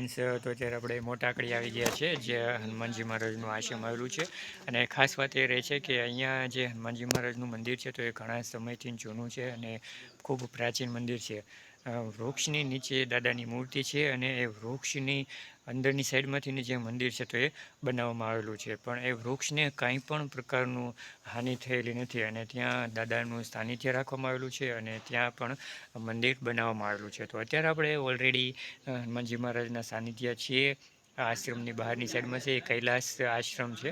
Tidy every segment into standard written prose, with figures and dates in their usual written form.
Friends, તો અત્યારે આપણે મોટાકડી આવી ગયા છે, જે હનુમાનજી મહારાજનું આશ્રમ આવેલું છે. અને ખાસ વાત એ રહે છે કે અહીંયા જે હનુમાનજી મહારાજનું મંદિર છે તો એ ઘણા સમયથી જૂનું છે અને ખૂબ પ્રાચીન મંદિર છે. વૃક્ષની નીચે દાદાની મૂર્તિ છે અને એ વૃક્ષની અંદરની સાઈડમાંથી જે મંદિર છે તો એ બનાવવામાં આવેલું છે. પણ એ વૃક્ષને કાંઈ પણ પ્રકારનું હાનિ થયેલી નથી અને ત્યાં દાદાનું સાનિધ્ય રાખવામાં આવેલું છે અને ત્યાં પણ મંદિર બનાવવામાં આવેલું છે. તો અત્યારે આપણે ઓલરેડી હનુમાનજી મહારાજના સાનિધ્ય છીએ. આ આશ્રમની બહારની સાઈડમાં છે એ કૈલાસ આશ્રમ છે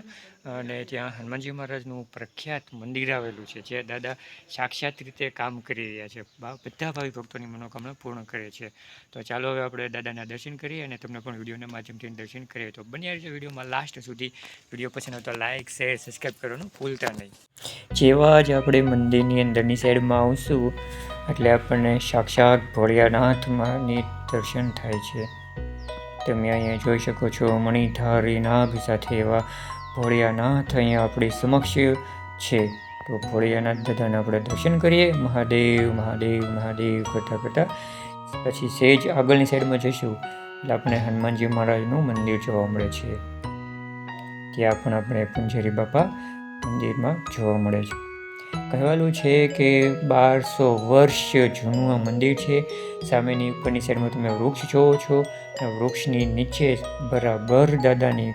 અને ત્યાં હનુમાનજી મહારાજનું પ્રખ્યાત મંદિર આવેલું છે, જે દાદા સાક્ષાત રીતે કામ કરી રહ્યા છે. બધા ભાવિ ભક્તોની મનોકામના પૂર્ણ કરે છે. તો ચાલો હવે આપણે દાદાના દર્શન કરીએ અને તમને પણ વિડીયોના માધ્યમથી દર્શન કરીએ. તો બન્યા રહેજો વિડીયોમાં લાસ્ટ સુધી. વિડીયો પસંદ આવે તો લાઇક, શેર, સબસ્ક્રાઈબ કરવાનું ભૂલતા નહીં. જેવા જ આપણે મંદિરની અંદરની સાઈડમાં આવશું એટલે આપણને સાક્ષાત ભોળિયાનાથમાંની દર્શન થાય છે. તમે અહીંયા જોઈ શકો છો, મણિધારી નાગ સાથે એવા ભોળિયાનાથ અહીંયા આપણી સમક્ષ છે. તો ભોળિયાનાથ દાદાને આપણે દર્શન કરીએ. મહાદેવ મહાદેવ મહાદેવ કરતાં કરતાં પછી સેજ આગળની સાઈડમાં જઈશું એટલે આપણે હનુમાનજી મહારાજનું મંદિર જોવા મળે છે. ત્યાં પણ આપણે પૂંજારી બાપા મંદિરમાં જોવા મળે છે. કહેવાલું છે કે 1200 વર્ષ જૂનું આ મંદિર છે. સામેની ઉપરની સાઈડમાં તમે વૃક્ષ જોવો છો અને વૃક્ષની નીચે બરાબર દાદાની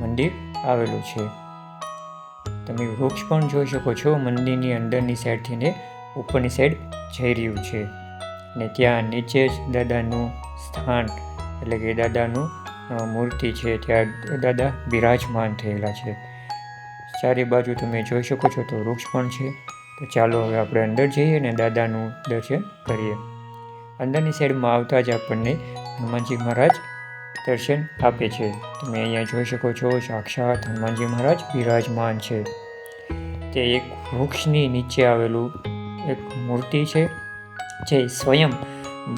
મંદિર આવેલું છે. તમે વૃક્ષ પણ જોઈ શકો છો. મંદિરની અંદરની સાઈડથી ને ઉપરની સાઈડ જઈ રહ્યું છે અને ત્યાં નીચે જ દાદાનું સ્થાન એટલે કે દાદાનું મૂર્તિ છે, ત્યાં દાદા બિરાજમાન થયેલા છે. ચારે બાજુ તમે જોઈ શકો છો તો વૃક્ષ પણ છે. તો ચાલો હવે આપણે અંદર જઈએ અને દાદાનું દર્શન કરીએ. અંદરની સાઈડમાં આવતા જ આપણને હનુમાનજી મહારાજ દર્શન આપે છે. તમે અહીંયા જોઈ શકો છો, સાક્ષાત હનુમાનજી મહારાજ બિરાજમાન છે. તે એક વૃક્ષની નીચે આવેલું એક મૂર્તિ છે, જે સ્વયં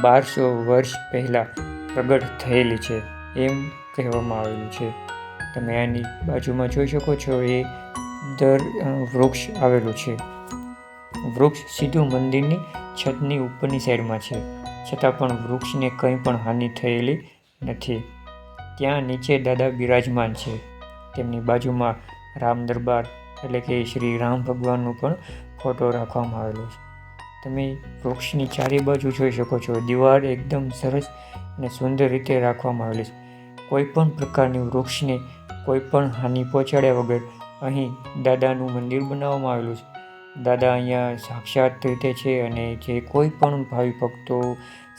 1200 વર્ષ પહેલાં પ્રગટ થયેલી છે એમ કહેવામાં આવેલું છે. તમે આની બાજુમાં જોઈ શકો છો, એ વૃક્ષ આવેલું છે. વૃક્ષ સીધું મંદિરની છતની ઉપરની સાઈડમાં છે, છતાં પણ વૃક્ષને કંઈ પણ હાનિ થયેલી નથી. ત્યાં નીચે દાદા બિરાજમાન છે. તેમની બાજુમાં રામ દરબાર એટલે કે શ્રી રામ ભગવાનનો પણ ફોટો રાખવામાં આવેલો છે. તમે વૃક્ષની ચારે બાજુ જોઈ શકો છો, દીવાલ એકદમ સરસ અને સુંદર રીતે રાખવામાં આવેલી છે. કોઈ પણ પ્રકારની વૃક્ષને કોઈ પણ હાનિ પહોંચાડ્યા વગર અહીં દાદાનું મંદિર બનાવવામાં આવેલું છે. દાદા અહીંયા સાક્ષાત રીતે છે અને જે કોઈ પણ ભાવિ ભક્તો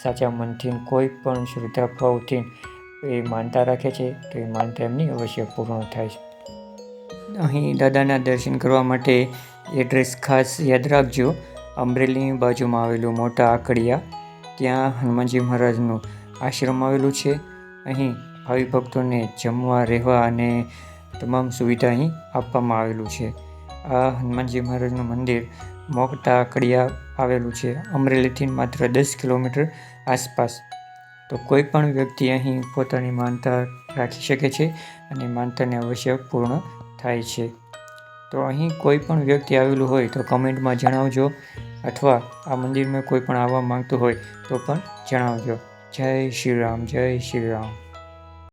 સાચા મનથી કોઈ પણ શ્રદ્ધાભાવથી એ માનતા રાખે છે તો એ માનતા એમની અવશ્ય પૂર્ણ થાય છે. અહીં દાદાના દર્શન કરવા માટે એડ્રેસ ખાસ યાદ રાખજો. અમરેલીની બાજુમાં આવેલું મોટા આકડિયા, ત્યાં હનુમાનજી મહારાજનું આશ્રમ આવેલું છે. અહીં ભાવિ ભક્તોને જમવા, રહેવા અને તમામ સુવિધા અહીં આપવામાં આવેલું છે. આ હનુમાનજી મહારાજનું મંદિર મોટા આકડિયા આવેલું છે, અમરેલીથી માત્ર 10 કિલોમીટર આસપાસ. તો કોઈ પણ વ્યક્તિ અહીં પોતાની માનતા રાખી શકે છે અને માનતાને અવશ્ય પૂર્ણ થાય છે. તો અહીં કોઈ પણ વ્યક્તિ આવેલું હોય તો કમેન્ટમાં જણાવજો, અથવા આ મંદિરમાં કોઈ પણ આવવા માંગતું હોય તો પણ જણાવજો. જય શ્રી રામ, જય શ્રી રામ.